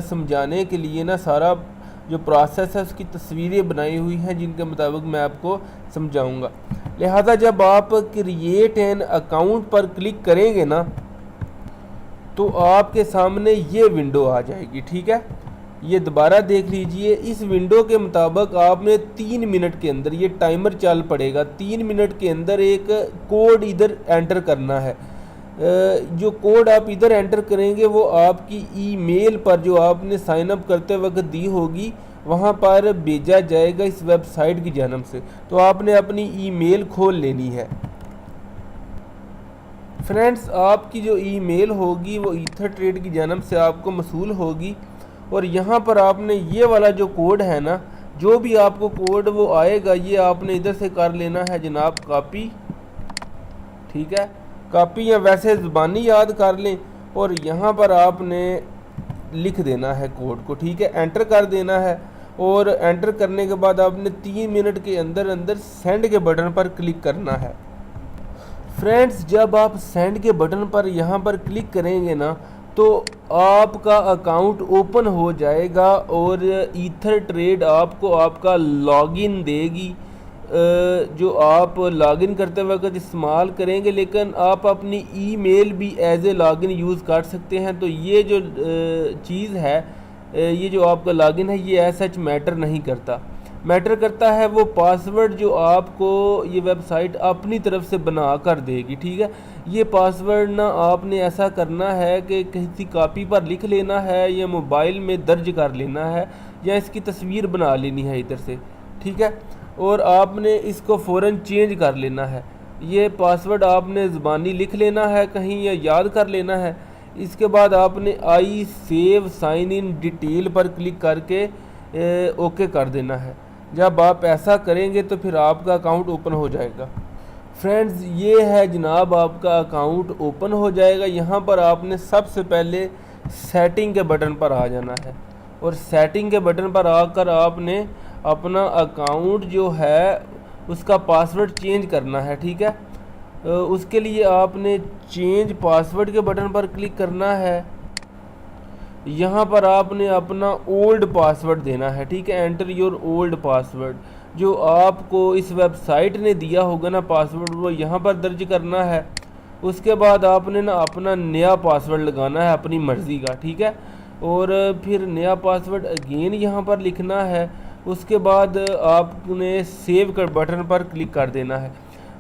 समझाने के लिए ना सारा जो प्रोसेस है उसकी तस्वीरें बनाई हुई हैं जिनके मुताबिक मैं आपको समझाऊंगा। लिहाजा जब आप क्रिएट एन अकाउंट पर क्लिक करेंगे ना तो आपके सामने ये विंडो आ जाएगी। ठीक है, ये दोबारा देख लीजिए। इस विंडो के मुताबिक आपने 3 मिनट के अंदर, ये टाइमर चल पड़ेगा, 3 मिनट के अंदर एक कोड इधर एंटर करना है। जो कोड आप इधर एंटर करेंगे वो आपकी ईमेल पर जो आपने साइन अप करते वक्त दी होगी वहाँ पर भेजा जाएगा इस वेबसाइट की जानब से। तो आपने अपनी ईमेल खोल लेनी है। फ्रेंड्स, आपकी जो ईमेल होगी वो ईथर ट्रेड की जानब से आपको मसूल होगी और यहाँ पर आपने ये वाला जो कोड है ना, जो भी आपको कोड वो आएगा ये आपने इधर से कर लेना है जनाब कॉपी। ठीक है, कॉपी या वैसे ज़ुबानी याद कर लें और यहाँ पर आपने लिख देना है कोड को। ठीक है, एंटर कर देना है और एंटर करने के बाद आपने 3 मिनट के अंदर अंदर सेंड के बटन पर क्लिक करना है। फ्रेंड्स, जब आप सेंड के बटन पर यहाँ पर क्लिक करेंगे ना तो आपका अकाउंट ओपन हो जाएगा और ईथर ट्रेड आपको आपका लॉगिन देगी जो आप लॉगिन करते वक्त इस्तेमाल करेंगे, लेकिन आप अपनी ईमेल भी एज ए लॉगिन यूज़ कर सकते हैं। तो ये जो चीज़ है, ये जो आपका लॉगिन है ये एज सच मैटर नहीं करता। मैटर करता है वो पासवर्ड जो आपको ये वेबसाइट अपनी तरफ से बना कर देगी। ठीक है, ये पासवर्ड ना आपने ऐसा करना है कि किसी कॉपी पर लिख लेना है या मोबाइल में दर्ज कर लेना है या इसकी तस्वीर बना लेनी है इधर से। ठीक है, और आपने इसको फ़ौरन चेंज कर लेना है। ये पासवर्ड आपने ज़बानी लिख लेना है कहीं या याद कर लेना है। इसके बाद आपने I save sign in detail पर क्लिक करके ओके कर देना है। जब आप ऐसा करेंगे तो फिर आपका अकाउंट ओपन हो जाएगा। फ्रेंड्स, ये है जनाब आपका अकाउंट ओपन हो जाएगा। यहाँ पर आपने सबसे पहले सेटिंग के बटन पर आ जाना है और सेटिंग के बटन पर आकर आपने अपना अकाउंट जो है उसका पासवर्ड चेंज करना है। ठीक है, उसके लिए आपने चेंज पासवर्ड के बटन पर क्लिक करना है। यहाँ पर आपने अपना ओल्ड पासवर्ड देना है। ठीक है, एंटर योर ओल्ड पासवर्ड, जो आपको इस वेबसाइट ने दिया होगा ना पासवर्ड, वो यहाँ पर दर्ज करना है। उसके बाद आपने ना अपना नया पासवर्ड लगाना है अपनी मर्ज़ी का। ठीक है, और फिर नया पासवर्ड अगेन यहाँ पर लिखना है। उसके बाद आपने सेव कर बटन पर क्लिक कर देना है।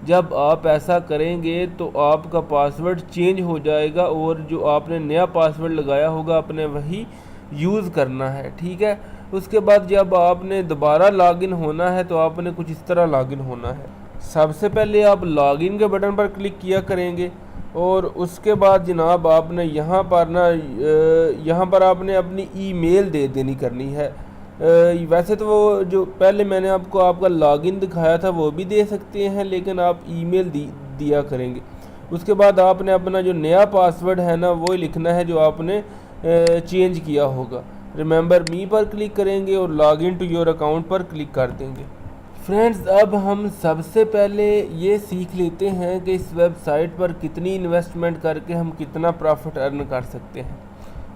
जब आप ऐसा करेंगे तो आपका पासवर्ड चेंज हो जाएगा और जो आपने नया पासवर्ड लगाया होगा आपने वही यूज़ करना है। ठीक है, उसके बाद जब आपने दोबारा लॉगिन होना है तो आपने कुछ इस तरह लॉगिन होना है। सबसे पहले आप लॉगिन के बटन पर क्लिक किया करेंगे और उसके बाद जनाब आपने यहाँ पर आपने अपनी ईमेल दे देनी करनी है। वैसे तो वो जो पहले मैंने आपको आपका लॉगिन दिखाया था वो भी दे सकते हैं, लेकिन आप ईमेल दिया करेंगे। उसके बाद आपने अपना जो नया पासवर्ड है ना वो लिखना है जो आपने चेंज किया होगा। रिमेंबर मी पर क्लिक करेंगे और लॉगिन टू योर अकाउंट पर क्लिक कर देंगे। फ्रेंड्स, अब हम सबसे पहले ये सीख लेते हैं कि इस वेबसाइट पर कितनी इन्वेस्टमेंट करके हम कितना प्रॉफिट अर्न कर सकते हैं।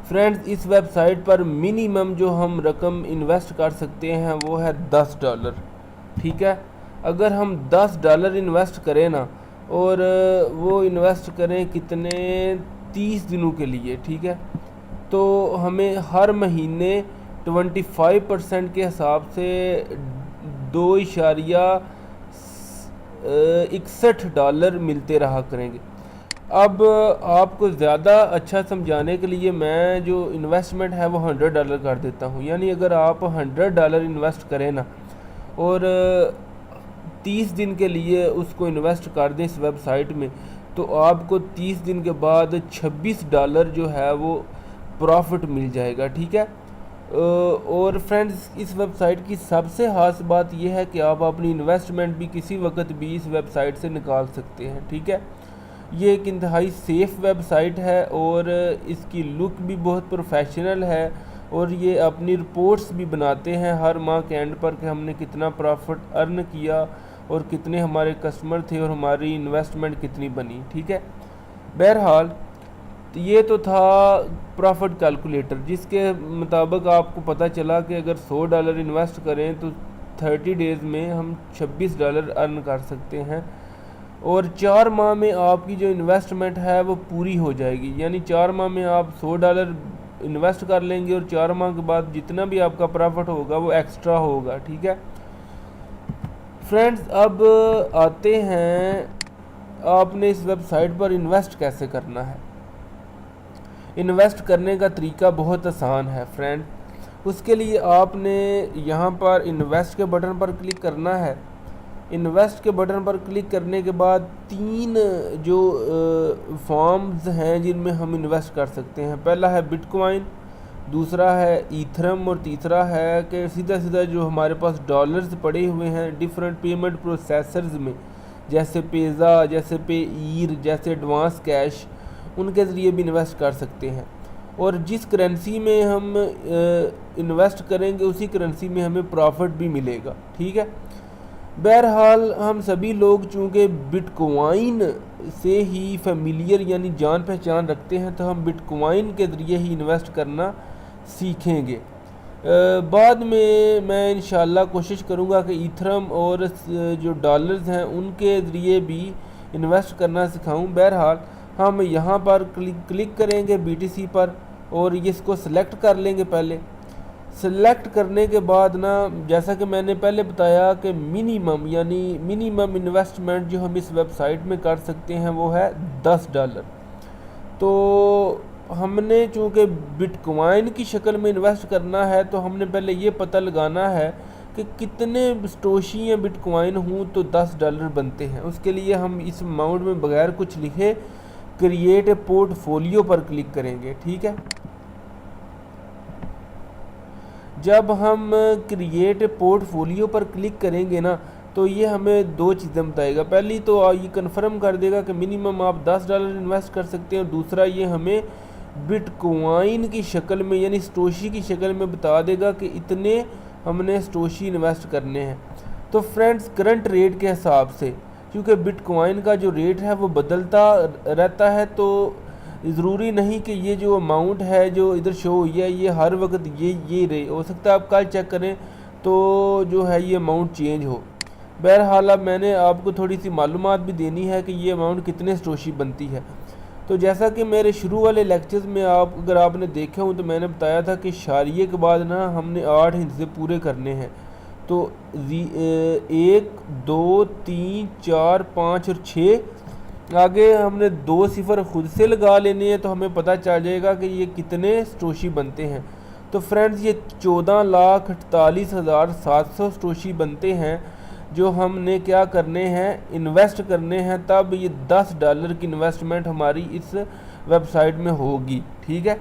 फ्रेंड्स, इस वेबसाइट पर मिनिमम जो हम रकम इन्वेस्ट कर सकते हैं वो है $10। ठीक है, अगर हम $10 इन्वेस्ट करें ना और वो इन्वेस्ट करें कितने 30 दिनों के लिए, ठीक है, तो हमें हर महीने 25% के हिसाब से $2.61 मिलते रहा करेंगे। अब आपको ज़्यादा अच्छा समझाने के लिए मैं जो इन्वेस्टमेंट है वो $100 कर देता हूँ। यानी अगर आप $100 इन्वेस्ट करें ना और 30 दिन के लिए उसको इन्वेस्ट कर दें इस वेबसाइट में, तो आपको 30 दिन के बाद $26 जो है वो प्रॉफिट मिल जाएगा। ठीक है, और फ्रेंड्स, इस वेबसाइट की सबसे ख़ास बात यह है कि आप अपनी इन्वेस्टमेंट भी किसी वक्त भी इस वेबसाइट से निकाल सकते हैं। ठीक है, ये एक इंतहाई सेफ़ वेबसाइट है और इसकी लुक भी बहुत प्रोफेशनल है और ये अपनी रिपोर्ट्स भी बनाते हैं हर माह के एंड पर कि हमने कितना प्रॉफिट अर्न किया और कितने हमारे कस्टमर थे और हमारी इन्वेस्टमेंट कितनी बनी। ठीक है, बहरहाल तो ये तो था प्रॉफिट कैलकुलेटर, जिसके मुताबिक आपको पता चला कि अगर $100 इन्वेस्ट करें तो 30 डेज़ में हम $26 अर्न कर सकते हैं, और 4 माह में आपकी जो इन्वेस्टमेंट है वो पूरी हो जाएगी। यानी 4 माह में आप $100 इन्वेस्ट कर लेंगे और 4 माह के बाद जितना भी आपका प्रॉफिट होगा वो एक्स्ट्रा होगा। ठीक है फ्रेंड्स, अब आते हैं आपने इस वेबसाइट पर इन्वेस्ट कैसे करना है। इन्वेस्ट करने का तरीका बहुत आसान है फ्रेंड। उसके लिए आपने यहाँ पर इन्वेस्ट के बटन पर क्लिक करना है। इन्वेस्ट के बटन पर क्लिक करने के बाद 3 जो फॉर्म्स हैं जिनमें हम इन्वेस्ट कर सकते हैं। पहला है बिटकॉइन, दूसरा है ईथरम, और तीसरा है कि सीधा सीधा जो हमारे पास डॉलर्स पड़े हुए हैं डिफरेंट पेमेंट प्रोसेसर्स में, जैसे पेज़ा, जैसे पेईर, जैसे एडवांस कैश, उनके ज़रिए भी इन्वेस्ट कर सकते हैं। और जिस करेंसी में हम इन्वेस्ट करेंगे उसी करेंसी में हमें प्रॉफिट भी मिलेगा। ठीक है, बहरहाल हम सभी लोग चूँकि बिटकॉइन से ही फेमिलियर यानी जान पहचान रखते हैं, तो हम बिटकॉइन के ज़रिए ही इन्वेस्ट करना सीखेंगे। बाद में मैं इंशाल्लाह कोशिश करूँगा कि ईथरम और जो डॉलर्स हैं उनके ज़रिए भी इन्वेस्ट करना सिखाऊं। बहरहाल हम यहाँ पर क्लिक करेंगे BTC पर और इसको सिलेक्ट कर लेंगे। पहले सिलेक्ट करने के बाद ना, जैसा कि मैंने पहले बताया कि मिनिमम इन्वेस्टमेंट जो हम इस वेबसाइट में कर सकते हैं वो है $10। तो हमने चूँकि बिटकॉइन की शक्ल में इन्वेस्ट करना है तो हमने पहले ये पता लगाना है कि कितने सटोशी या बिटकॉइन हूँ तो $10 बनते हैं। उसके लिए हम इस अमाउंट में बगैर कुछ लिखे क्रिएट ए पोर्टफोलियो पर क्लिक करेंगे। ठीक है, जब हम क्रिएट ए पोर्टफोलियो पर क्लिक करेंगे ना तो ये हमें 2 चीज़ें बताएगा। पहली तो ये कंफर्म कर देगा कि मिनिमम आप $10 इन्वेस्ट कर सकते हैं, और दूसरा ये हमें बिटकॉइन की शक्ल में यानी सटोशी की शक्ल में बता देगा कि इतने हमने सटोशी इन्वेस्ट करने हैं। तो फ्रेंड्स, करंट रेट के हिसाब से, क्योंकि बिटकॉइन का जो रेट है वो बदलता रहता है, तो ज़रूरी नहीं कि ये जो अमाउंट है जो इधर शो हुई है ये हर वक्त ये रहे। हो सकता है आप कल चेक करें तो जो है ये अमाउंट चेंज हो। बहरहाल अब मैंने आपको थोड़ी सी मालूमात भी देनी है कि ये अमाउंट कितने सटोशी बनती है। तो जैसा कि मेरे शुरू वाले लेक्चर्स में अगर आपने देखे हो तो मैंने बताया था कि शारिये के बाद ना हमने 8 हिस्से पूरे करने हैं। तो 1 2 3 4 5 और 6 आगे हमने 2 सिफर खुद से लगा लेने हैं, तो हमें पता चल जाएगा कि ये कितने सटोशी बनते हैं। तो फ्रेंड्स, ये 14,48,700 सटोशी बनते हैं जो हमने क्या करने हैं, इन्वेस्ट करने हैं। तब ये $10 की इन्वेस्टमेंट हमारी इस वेबसाइट में होगी। ठीक है,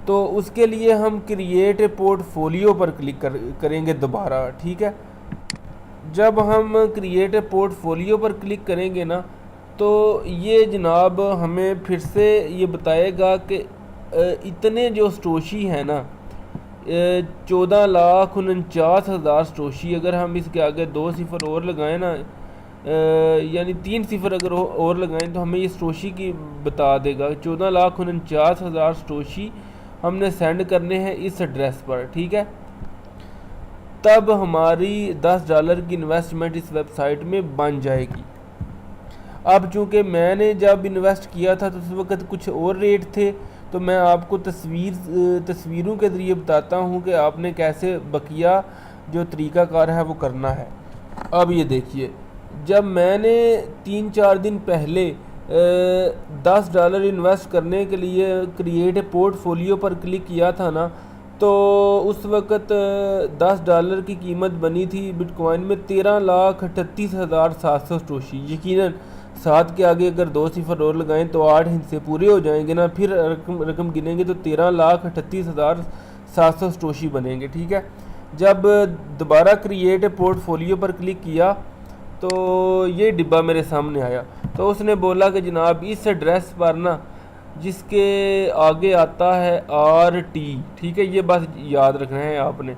तो उसके लिए हम क्रिएट ए पोर्टफोलियो पर क्लिक करेंगे दोबारा। ठीक है, जब हम क्रिएट ए पोर्टफोलियो पर क्लिक करेंगे ना तो ये जनाब हमें फिर से ये बताएगा कि इतने जो सटोशी है ना 14,49,000 सटोशी, अगर हम इसके आगे 2 सिफर और लगाएं ना, यानी 3 सिफर अगर और लगाएं तो हमें ये सटोशी की बता देगा। 14,49,000 सटोशी हमने सेंड करने हैं इस एड्रेस पर। ठीक है, तब हमारी $10 की इन्वेस्टमेंट इस वेबसाइट में बन जाएगी। अब चूँकि मैंने जब इन्वेस्ट किया था तो उस वक्त कुछ और रेट थे, तो मैं आपको तस्वीरों के ज़रिए बताता हूँ कि आपने कैसे बकिया जो तरीक़ाकार है वो करना है। अब ये देखिए, जब मैंने 3-4 दिन पहले $10 इन्वेस्ट करने के लिए क्रिएट ए पोर्टफोलियो पर क्लिक किया था ना, तो उस वक़्त $10 की कीमत बनी थी बिटकॉइन में 13,38,700 सटोशी। यकीनन 7 के आगे अगर 2 सिफर और लगाएं तो 8 हिस्से पूरे हो जाएंगे ना, फिर रकम गिनेंगे तो 13,38,700 सटोशी बनेंगे। ठीक है, जब दोबारा क्रिएट पोर्टफोलियो पर क्लिक किया तो ये डिब्बा मेरे सामने आया, तो उसने बोला कि जनाब इस एड्रेस पर ना जिसके आगे आता है RT, ठीक है, ये बस याद रखना है आपने,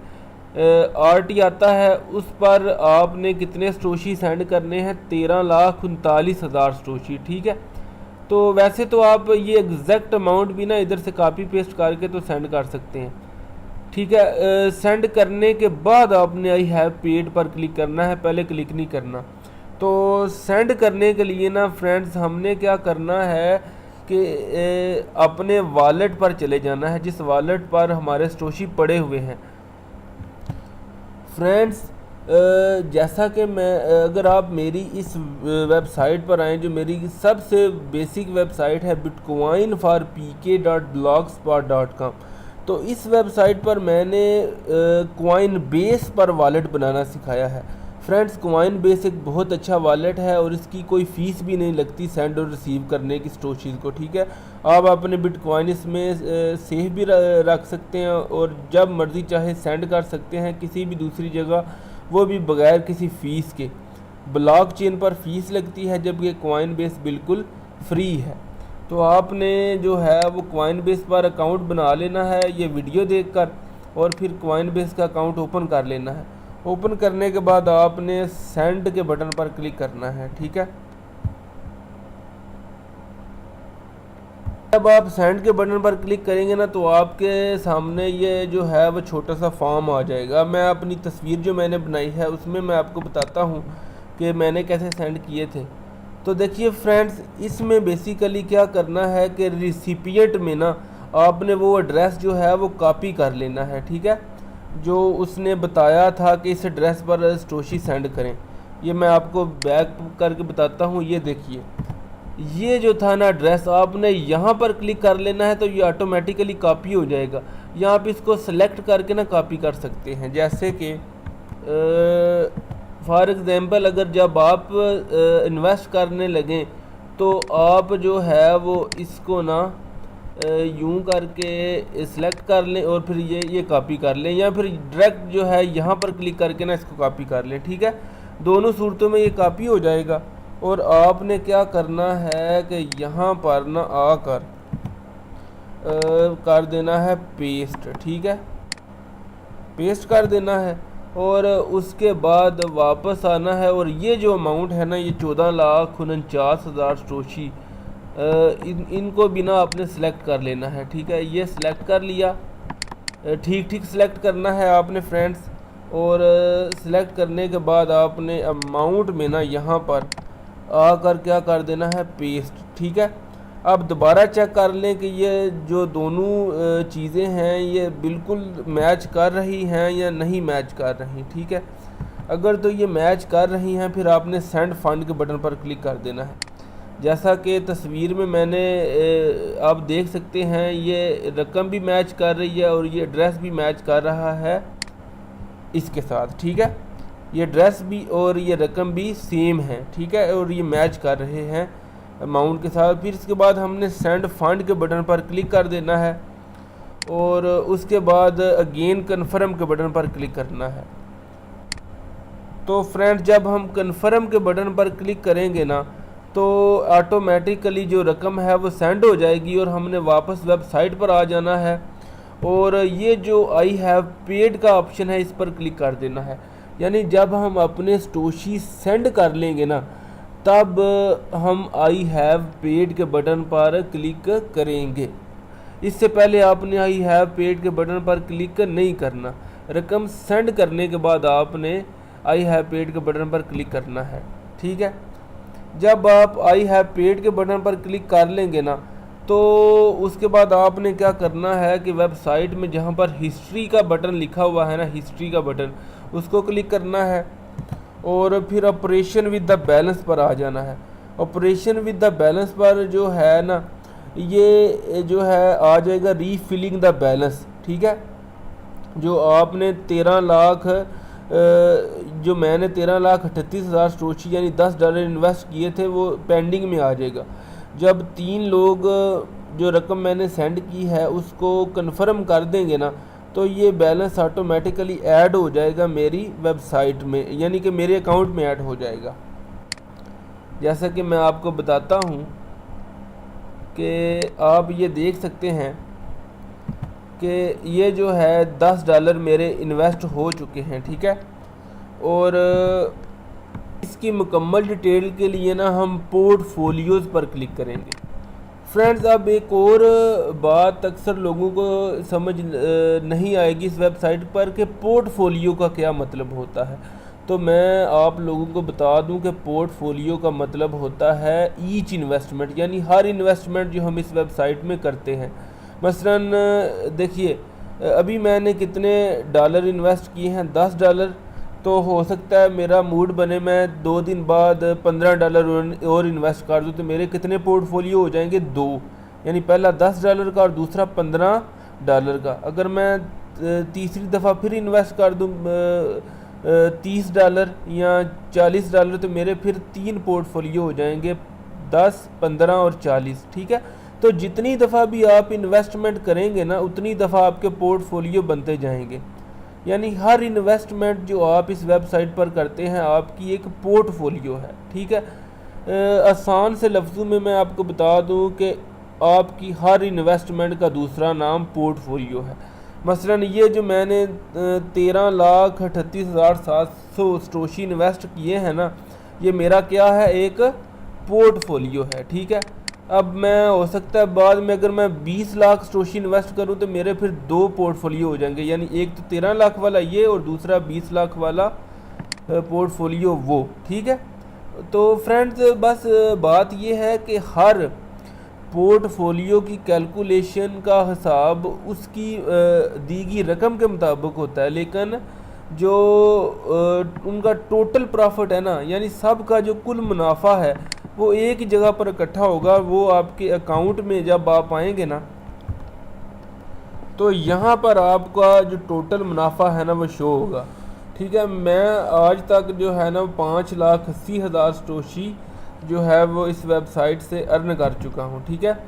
RT आता है, उस पर आपने कितने सटोशी सेंड करने हैं, 13,39,000 सटोशी। ठीक है, तो वैसे तो आप ये एग्जैक्ट अमाउंट भी ना इधर से कॉपी पेस्ट करके तो सेंड कर सकते हैं, ठीक है। सेंड करने के बाद आपने आई हैव पेड पर क्लिक करना है, पहले क्लिक नहीं करना। तो सेंड करने के लिए ना फ्रेंड्स हमने क्या करना है कि अपने वॉलेट पर चले जाना है, जिस वॉलेट पर हमारे सटोशी पड़े हुए हैं। फ्रेंड्स जैसा कि मैं अगर आप मेरी इस वेबसाइट पर आएँ, जो मेरी सबसे बेसिक वेबसाइट है bitcoinforpk.blogspot.com, तो इस वेबसाइट पर मैंने कॉइन बेस पर वॉलेट बनाना सिखाया है। फ्रेंड्स कॉइन बेस एक बहुत अच्छा वॉलेट है और इसकी कोई फ़ीस भी नहीं लगती सेंड और रिसीव करने की स्टोशीज़ को, ठीक है। आप अपने बिटकॉइन इसमें सेफ भी रख सकते हैं और जब मर्ज़ी चाहे सेंड कर सकते हैं किसी भी दूसरी जगह, वो भी बगैर किसी फ़ीस के। ब्लॉकचेन पर फ़ीस लगती है जबकि कॉइन बेस बिल्कुल फ्री है। तो आपने जो है वो कॉइन बेस पर अकाउंट बना लेना है ये वीडियो देखकर, और फिर कॉइन बेस का अकाउंट ओपन कर लेना है। ओपन करने के बाद आपने सेंड के बटन पर क्लिक करना है, ठीक है। जब आप सेंड के बटन पर क्लिक करेंगे ना तो आपके सामने ये जो है वो छोटा सा फॉर्म आ जाएगा। मैं अपनी तस्वीर जो मैंने बनाई है उसमें मैं आपको बताता हूँ कि मैंने कैसे सेंड किए थे। तो देखिए फ्रेंड्स, इसमें बेसिकली क्या करना है कि रिसिपिएंट में ना आपने वो एड्रेस जो है वो कॉपी कर लेना है, ठीक है, जो उसने बताया था कि इस एड्रेस पर सटोशी सेंड करें। ये मैं आपको बैक करके बताता हूँ। ये देखिए, ये जो था ना एड्रेस, आपने यहाँ पर क्लिक कर लेना है तो ये ऑटोमेटिकली कॉपी हो जाएगा। यहाँ पे इसको सेलेक्ट करके ना कॉपी कर सकते हैं। जैसे कि फॉर एग्ज़ाम्पल अगर जब आप इन्वेस्ट करने लगें तो आप जो है वो इसको ना यूं करके सिलेक्ट कर लें और फिर ये कॉपी कर लें, या फिर डायरेक्ट जो है यहाँ पर क्लिक करके ना इसको कॉपी कर लें, ठीक है। दोनों सूरतों में ये कॉपी हो जाएगा। और आपने क्या करना है कि यहाँ पर ना आकर कर देना है पेस्ट, ठीक है, पेस्ट कर देना है। और उसके बाद वापस आना है और ये जो अमाउंट है ना, ये 14,49,000 सटोशी, इनको भी ना आपने सेलेक्ट कर लेना है, ठीक है। ये सिलेक्ट कर लिया, ठीक ठीक सिलेक्ट करना है आपने फ्रेंड्स। और सिलेक्ट करने के बाद आपने अमाउंट में ना यहाँ पर आकर क्या कर देना है पेस्ट, ठीक है। अब दोबारा चेक कर लें कि ये जो दोनों चीज़ें हैं ये बिल्कुल मैच कर रही हैं या नहीं मैच कर रही, ठीक है। अगर तो ये मैच कर रही हैं फिर आपने सेंड फंड के बटन पर क्लिक कर देना है। जैसा कि तस्वीर में मैंने आप देख सकते हैं ये रकम भी मैच कर रही है और ये एड्रेस भी मैच कर रहा है इसके साथ, ठीक है। ये एड्रेस भी और ये रकम भी सेम है, ठीक है, और ये मैच कर रहे हैं अमाउंट के साथ। फिर इसके बाद हमने सेंड फंड के बटन पर क्लिक कर देना है और उसके बाद अगेन कन्फर्म के बटन पर क्लिक करना है। तो फ्रेंड्स जब हम कन्फर्म के बटन पर क्लिक करेंगे ना तो ऑटोमेटिकली जो रकम है वो सेंड हो जाएगी और हमने वापस वेबसाइट पर आ जाना है और ये जो आई हैव पेड का ऑप्शन है इस पर क्लिक कर देना है। यानी जब हम अपने सटोशी सेंड कर लेंगे ना तब हम आई हैव पेड के बटन पर क्लिक करेंगे। इससे पहले आपने आई हैव पेड के बटन पर क्लिक नहीं करना। रकम सेंड करने के बाद आपने आई हैव पेड के बटन पर क्लिक करना है, ठीक है। जब आप आई हैव पेड के बटन पर क्लिक कर लेंगे ना तो उसके बाद आपने क्या करना है कि वेबसाइट में जहाँ पर हिस्ट्री का बटन लिखा हुआ है ना, हिस्ट्री का बटन, उसको क्लिक करना है और फिर ऑपरेशन विद द बैलेंस पर आ जाना है। ऑपरेशन विद द बैलेंस पर जो है ना ये जो है आ जाएगा रीफिलिंग द बैलेंस, ठीक है। जो आपने 13 लाख जो मैंने 13,38,000 सटोशी यानी $10 इन्वेस्ट किए थे वो पेंडिंग में आ जाएगा। जब 3 लोग जो रकम मैंने सेंड की है उसको कंफर्म कर देंगे ना तो ये बैलेंस ऑटोमेटिकली ऐड हो जाएगा मेरी वेबसाइट में, यानी कि मेरे अकाउंट में ऐड हो जाएगा। जैसा कि मैं आपको बताता हूँ कि आप ये देख सकते हैं कि ये जो है $10 मेरे इन्वेस्ट हो चुके हैं, ठीक है। और इसकी मुकम्मल डिटेल के लिए ना हम पोर्टफोलियोज़ पर क्लिक करेंगे। फ्रेंड्स अब एक और बात अक्सर लोगों को समझ नहीं आएगी इस वेबसाइट पर कि पोर्टफोलियो का क्या मतलब होता है। तो मैं आप लोगों को बता दूं कि पोर्टफोलियो का मतलब होता है ईच इन्वेस्टमेंट, यानी हर इन्वेस्टमेंट जो हम इस वेबसाइट में करते हैं। मसलन देखिए अभी मैंने कितने डॉलर इन्वेस्ट किए हैं, $10। तो हो सकता है मेरा मूड बने मैं 2 दिन बाद $15 और इन्वेस्ट कर दूँ, तो मेरे कितने पोर्टफोलियो हो जाएंगे? 2। यानी पहला $10 का और दूसरा $15 का। अगर मैं तीसरी दफ़ा फिर इन्वेस्ट कर दूँ $30 या $40, तो मेरे फिर 3 पोर्टफोलियो हो जाएंगे, 10, 15 और 40। ठीक है, तो जितनी दफ़ा भी आप इन्वेस्टमेंट करेंगे ना उतनी दफ़ा आपके पोर्टफोलियो बनते जाएंगे। यानी हर इन्वेस्टमेंट जो आप इस वेबसाइट पर करते हैं आपकी एक पोर्टफोलियो है। ठीक है, आसान से लफ्ज़ों में मैं आपको बता दूं कि आपकी हर इन्वेस्टमेंट का दूसरा नाम पोर्टफोलियो है। मसलन ये जो मैंने 13,38,700 सटोशी इन्वेस्ट किए हैं ना, ये मेरा क्या है? एक पोर्टफोलियो है। ठीक है, अब मैं हो सकता है बाद में अगर मैं 20 लाख सटोशी इन्वेस्ट करूं तो मेरे फिर 2 पोर्टफोलियो हो जाएंगे, यानी एक तो 13 लाख वाला ये और दूसरा 20 लाख वाला पोर्टफोलियो वो। ठीक है, तो फ्रेंड्स बस बात ये है कि हर पोर्टफोलियो की कैलकुलेशन का हिसाब उसकी दी गई रकम के मुताबिक होता है, लेकिन जो उनका टोटल प्रॉफिट है ना, यानी सब का जो कुल मुनाफा है वो एक ही जगह पर इकट्ठा होगा। वो आपके अकाउंट में जब आप आएंगे ना तो यहाँ पर आपका जो टोटल मुनाफा है ना वो शो होगा। ठीक है, मैं आज तक जो है ना 5,80,000 सटोशी जो है वो इस वेबसाइट से अर्न कर चुका हूँ। ठीक है,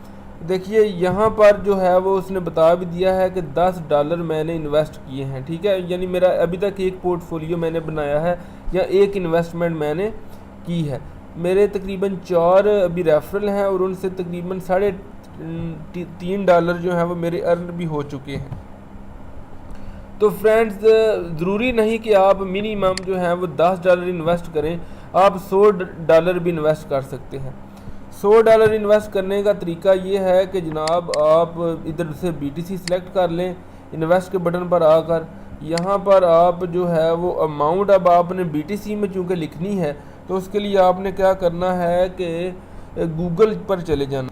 देखिए यहाँ पर जो है वो उसने बता भी दिया है कि $10 मैंने इन्वेस्ट किए हैं। ठीक है, यानी मेरा अभी तक एक पोर्टफोलियो मैंने बनाया है या एक इन्वेस्टमेंट मैंने की है। मेरे तकरीबन 4 अभी रेफरल हैं और उनसे तकरीबन $3.5 जो है वो मेरे अर्न भी हो चुके हैं। तो फ्रेंड्स ज़रूरी नहीं कि आप मिनिमम जो है वो $10 इन्वेस्ट करें, आप $100 भी इन्वेस्ट कर सकते हैं। $100 इन्वेस्ट करने का तरीका ये है कि जनाब आप इधर से BTC सिलेक्ट कर लें, इन्वेस्ट के बटन पर आकर यहाँ पर आप जो है वो अमाउंट अब आपने BTC में चूँकि लिखनी है, तो उसके लिए आपने क्या करना है कि गूगल पर चले जाना।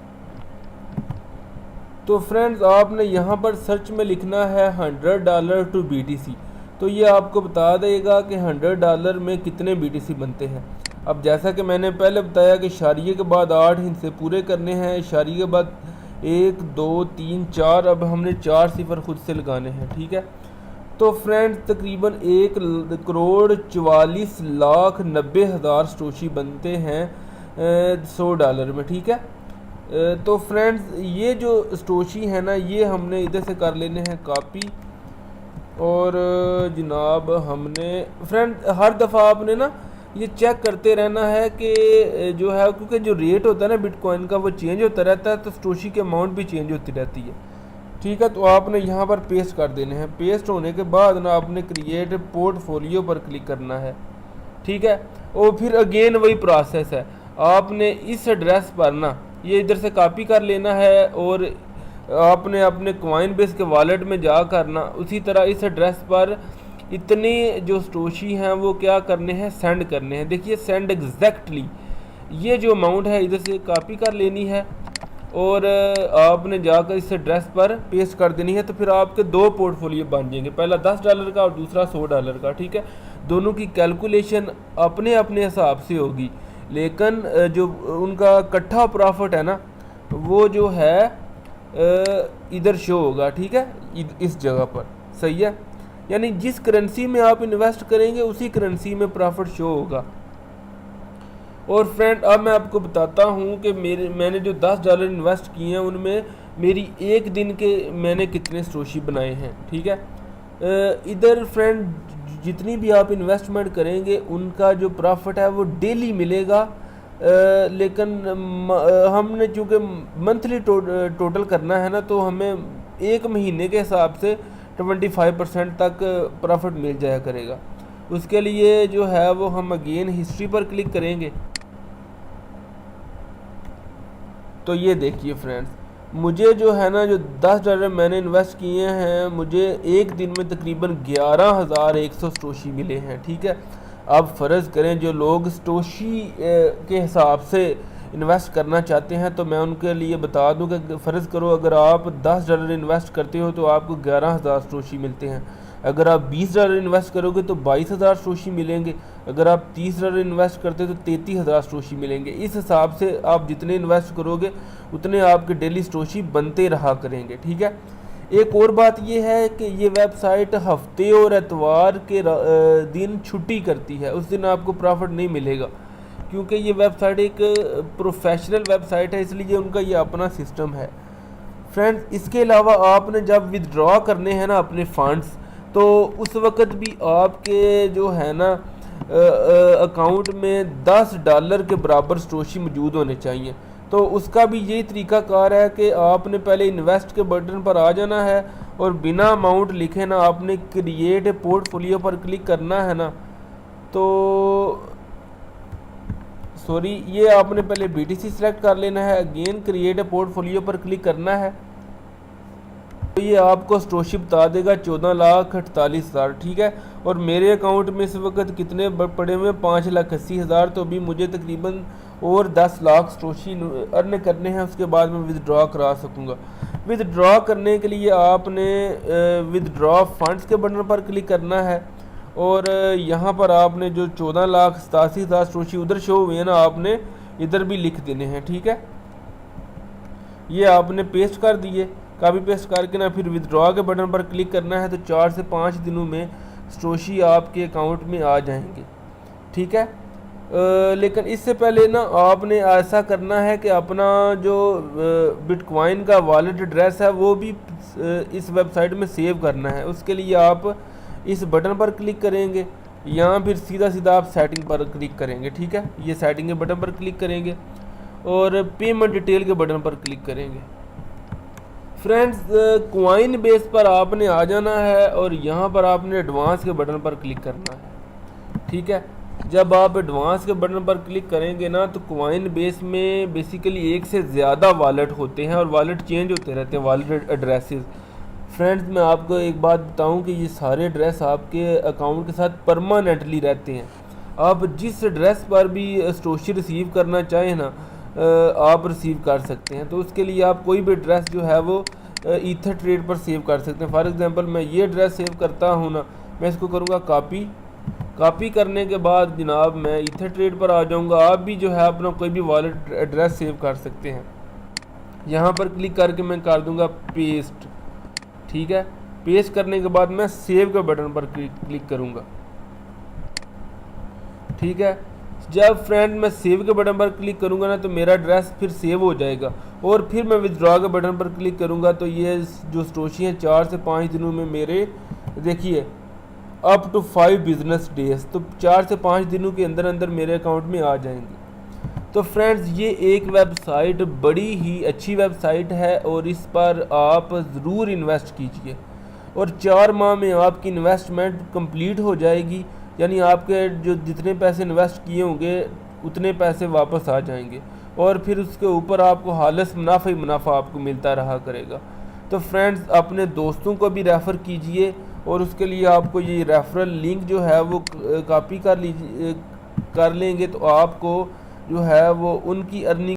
तो फ्रेंड्स आपने यहाँ पर सर्च में लिखना है $100 टू BTC, तो ये आपको बता देगा कि $100 में कितने BTC बनते हैं। अब जैसा कि मैंने पहले बताया कि इशारिये के बाद 8 हिस्से पूरे करने हैं, इशारिये के बाद 1, 2, 3, 4, अब हमने 4 सिफर खुद से लगाने हैं। ठीक है, तो फ्रेंड्स तकरीबन 1,44,90,000 सटोशी बनते हैं $100 में। ठीक है, तो फ्रेंड्स ये जो सटोशी है ना ये हमने इधर से कर लेने हैं कॉपी, और जनाब हमने फ्रेंड हर दफ़ा आपने ना ये चेक करते रहना है कि जो है, क्योंकि जो रेट होता है ना बिटकॉइन का वो चेंज होता रहता है, तो सटोशी की अमाउंट भी चेंज होती रहती है। ठीक है, तो आपने यहाँ पर पेस्ट कर देने हैं। पेस्ट होने के बाद ना आपने क्रिएट पोर्टफोलियो पर क्लिक करना है। ठीक है, और फिर अगेन वही प्रोसेस है, आपने इस एड्रेस पर ना ये इधर से कॉपी कर लेना है और आपने अपने कॉइन बेस के वॉलेट में जा करना उसी तरह इस एड्रेस पर इतने जो सटोशी हैं वो क्या करने हैं, सेंड करने हैं। देखिए सेंड एग्जैक्टली ये जो अमाउंट है इधर से कॉपी कर लेनी है और आपने जाकर इस एड्रेस पर पेस्ट कर देनी है। तो फिर आपके 2 पोर्टफोलियो बन जाएंगे, पहला $10 का और दूसरा $100 का। ठीक है, दोनों की कैलकुलेशन अपने अपने हिसाब से होगी, लेकिन जो उनका इकट्ठा प्रॉफिट है ना वो जो है इधर शो होगा। ठीक है, इस जगह पर। सही है, यानी जिस करेंसी में आप इन्वेस्ट करेंगे उसी करेंसी में प्रॉफिट शो होगा। और फ्रेंड अब मैं आपको बताता हूँ कि मैंने जो $10 इन्वेस्ट किए हैं उनमें मेरी एक दिन के मैंने कितने सटोशी बनाए हैं। ठीक है, इधर फ्रेंड जितनी भी आप इन्वेस्टमेंट करेंगे उनका जो प्रॉफिट है वो डेली मिलेगा, लेकिन हमने चूँकि मंथली टोटल करना है ना, तो हमें एक महीने के हिसाब से 25% तक प्रॉफिट मिल जाया करेगा। उसके लिए जो है वो हम अगेन हिस्ट्री पर क्लिक करेंगे। तो ये देखिए फ्रेंड्स, मुझे जो है ना जो $10 मैंने इन्वेस्ट किए हैं, मुझे एक दिन में तकरीबन 11,100 स्टोशी मिले हैं। ठीक है, अब फ़र्ज़ करें जो लोग स्टोशी के हिसाब से इन्वेस्ट करना चाहते हैं, तो मैं उनके लिए बता दूं कि फ़र्ज़ करो अगर आप $10 इन्वेस्ट करते हो तो आपको 11,000 स्टोशी मिलते हैं। अगर आप $20 इन्वेस्ट करोगे तो 22,000 स्टोशी मिलेंगे। अगर आप $30 इन्वेस्ट करते हो तो 33,000 स्टोशी मिलेंगे। इस हिसाब से आप जितने इन्वेस्ट करोगे उतने आपके डेली स्टोशी बनते रहा करेंगे। ठीक है, एक और बात यह है कि ये वेबसाइट हफ्ते और एतवार के दिन छुट्टी करती है, उस दिन आपको प्रॉफिट नहीं मिलेगा, क्योंकि ये वेबसाइट एक प्रोफेशनल वेबसाइट है, इसलिए उनका ये अपना सिस्टम है। फ्रेंड्स, इसके अलावा आपने जब विदड्रॉ करने हैं ना अपने फंड्स, तो उस वक़्त भी आपके जो है ना अकाउंट में $10 के बराबर स्टोशी मौजूद होने चाहिए। तो उसका भी यही तरीक़ाकार है कि आपने पहले इन्वेस्ट के बटन पर आ जाना है और बिना अमाउंट लिखे ना आपने क्रिएट ए पोर्टफोलियो पर क्लिक करना है ना, तो ये आपने पहले BTC सेलेक्ट कर लेना है, अगेन क्रिएट ए पोर्टफोलियो पर क्लिक करना है, तो ये आपको स्टोशी बता देगा 14,48,000। ठीक है, और मेरे अकाउंट में इस वक्त कितने पड़े हुए हैं, 5,80,000। तो अभी मुझे तकरीबन और 10 लाख स्टोशी अर्न करने हैं, उसके बाद मैं विदड्रॉ करा सकूँगा। विदड्रॉ करने के लिए आपने विदड्रॉ फंड्स के बटन पर क्लिक करना है और यहाँ पर आपने जो 14,87,000 स्टोशी उधर शो हुए हैं ना, आपने इधर भी लिख देने हैं। ठीक है, ये आपने पेस्ट कर दिए, कॉपी पेस्ट करके ना फिर विदड्रॉ के बटन पर क्लिक करना है, तो 4 से 5 दिनों में स्टोशी आपके अकाउंट में आ जाएंगे। ठीक है, लेकिन इससे पहले ना आपने ऐसा करना है कि अपना जो बिटकॉइन का वॉलेट एड्रेस है वो भी इस वेबसाइट में सेव करना है। उसके लिए आप इस बटन पर क्लिक करेंगे या फिर सीधा आप सेटिंग पर क्लिक करेंगे। ठीक है, ये सेटिंग के बटन पर क्लिक करेंगे और पेमेंट डिटेल के बटन पर क्लिक करेंगे। फ्रेंड्स, कॉइन बेस पर आपने आ जाना है और यहाँ पर आपने एडवांस के बटन पर क्लिक करना है। ठीक है, जब आप एडवांस के बटन पर क्लिक करेंगे ना, तो कॉइन बेस में बेसिकली एक से ज़्यादा वॉलेट होते हैं और वॉलेट चेंज होते रहते हैं, वॉलेट एड्रेसेस। फ्रेंड्स, मैं आपको एक बात बताऊं कि ये सारे एड्रेस आपके अकाउंट के साथ परमानेंटली रहते हैं। आप जिस एड्रेस पर भी स्टोशी रिसीव करना चाहें ना, आप रिसीव कर सकते हैं। तो उसके लिए आप कोई भी एड्रेस जो है वो ईथर ट्रेड पर सेव कर सकते हैं। फॉर एग्जांपल मैं ये एड्रेस सेव करता हूँ ना, मैं इसको करूँगा कॉपी करने के बाद जनाब मैं ईथर ट्रेड पर आ जाऊँगा। आप भी जो है अपना कोई भी वॉलेट एड्रेस सेव कर सकते हैं। यहाँ पर क्लिक करके मैं कर दूँगा पेस्ट। ठीक है, पेस्ट करने के बाद मैं सेव के बटन पर क्लिक करूँगा। ठीक है, जब फ्रेंड मैं सेव के बटन पर क्लिक करूंगा ना, तो मेरा एड्रेस फिर सेव हो जाएगा और फिर मैं विदड्रॉ के बटन पर क्लिक करूंगा, तो ये जो स्टोशी हैं 4 से 5 दिनों में मेरे देखिए अप टू 5 बिजनेस डेज, तो 4 से 5 दिनों के अंदर अंदर मेरे अकाउंट में आ जाएंगे। तो फ्रेंड्स, ये एक वेबसाइट बड़ी ही अच्छी वेबसाइट है और इस पर आप ज़रूर इन्वेस्ट कीजिए और 4 माह में आपकी इन्वेस्टमेंट कंप्लीट हो जाएगी, यानी आपके जो जितने पैसे इन्वेस्ट किए होंगे उतने पैसे वापस आ जाएंगे और फिर उसके ऊपर आपको हालस मुनाफा ही मुनाफा आपको मिलता रहा करेगा। तो फ्रेंड्स, अपने दोस्तों को भी रेफ़र कीजिए और उसके लिए आपको ये रेफरल लिंक जो है वो कॉपी कर लेंगे, तो आपको जो है वो उनकी अर्निंग